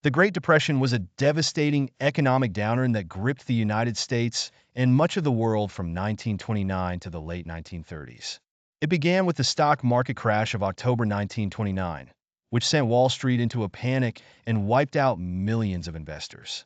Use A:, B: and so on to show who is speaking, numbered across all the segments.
A: The Great Depression was a devastating economic downturn that gripped the United States and much of the world from 1929 to the late 1930s. It began with the stock market crash of October 1929, which sent Wall Street into a panic and wiped out millions of investors.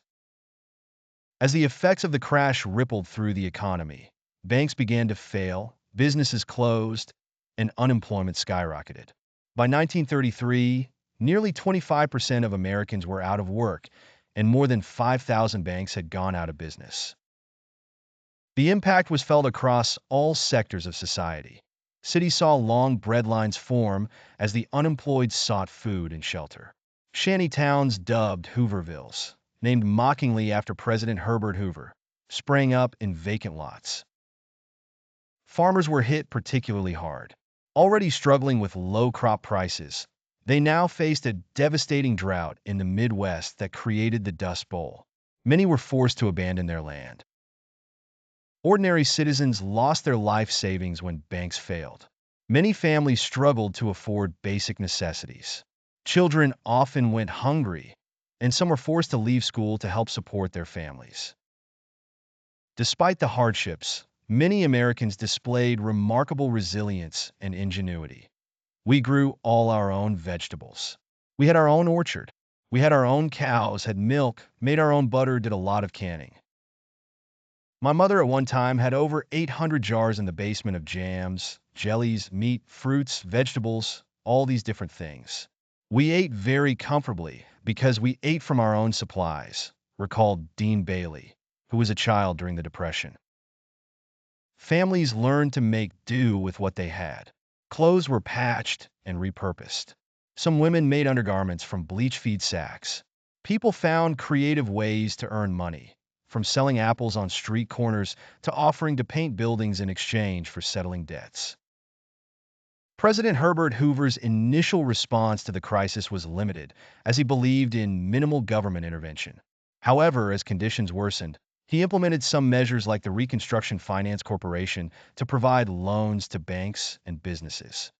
A: As the effects of the crash rippled through the economy, banks began to fail, businesses closed, and unemployment skyrocketed. By 1933, nearly 25% of Americans were out of work, and more than 5,000 banks had gone out of business. The impact was felt across all sectors of society. Cities saw long breadlines form as the unemployed sought food and shelter. Shanty towns, dubbed Hoovervilles, named mockingly after President Herbert Hoover, sprang up in vacant lots. Farmers were hit particularly hard. Already struggling with low crop prices, they now faced a devastating drought in the Midwest that created the Dust Bowl. Many were forced to abandon their land. Ordinary citizens lost their life savings when banks failed. Many families struggled to afford basic necessities. Children often went hungry, and some were forced to leave school to help support their families. Despite the hardships, many Americans displayed remarkable resilience and ingenuity. We grew all our own vegetables. We had our own orchard. We had our own cows, had milk, made our own butter, did a lot of canning. My mother at one time had over 800 jars in the basement of jams, jellies, meat, fruits, vegetables, all these different things. We ate very comfortably because we ate from our own supplies, recalled Dean Bailey, who was a child during the Depression. Families learned to make do with what they had. Clothes were patched and repurposed. Some women made undergarments from bleach feed sacks. People found creative ways to earn money, from selling apples on street corners to offering to paint buildings in exchange for settling debts. President Herbert Hoover's initial response to the crisis was limited, as he believed in minimal government intervention. However, as conditions worsened, he implemented some measures like the Reconstruction Finance Corporation to provide loans to banks and businesses.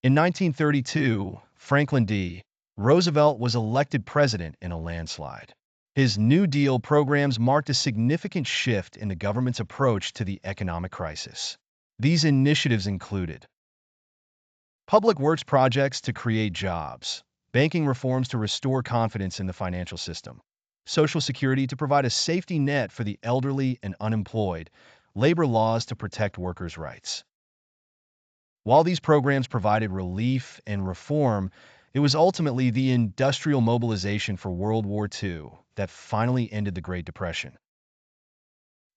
A: In 1932, Franklin D. Roosevelt was elected president in a landslide. His New Deal programs marked a significant shift in the government's approach to the economic crisis. These initiatives included public works projects to create jobs, banking reforms to restore confidence in the financial system, Social Security to provide a safety net for the elderly and unemployed, labor laws to protect workers' rights. While these programs provided relief and reform, it was ultimately the industrial mobilization for World War II that finally ended the Great Depression.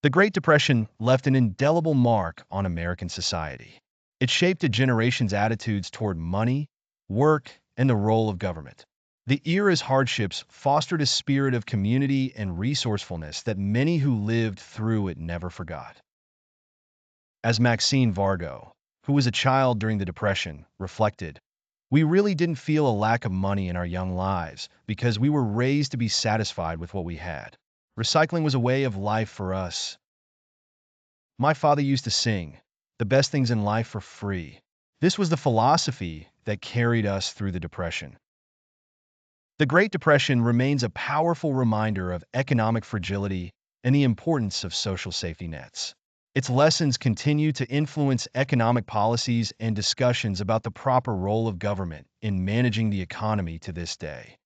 A: The Great Depression left an indelible mark on American society. It shaped a generation's attitudes toward money, work, and the role of government. The era's hardships fostered a spirit of community and resourcefulness that many who lived through it never forgot. As Maxine Vargo, who was a child during the Depression, reflected, "We really didn't feel a lack of money in our young lives because we were raised to be satisfied with what we had. Recycling was a way of life for us. My father used to sing, 'The best things in life are free.' This was the philosophy that carried us through the Depression." The Great Depression remains a powerful reminder of economic fragility and the importance of social safety nets. Its lessons continue to influence economic policies and discussions about the proper role of government in managing the economy to this day.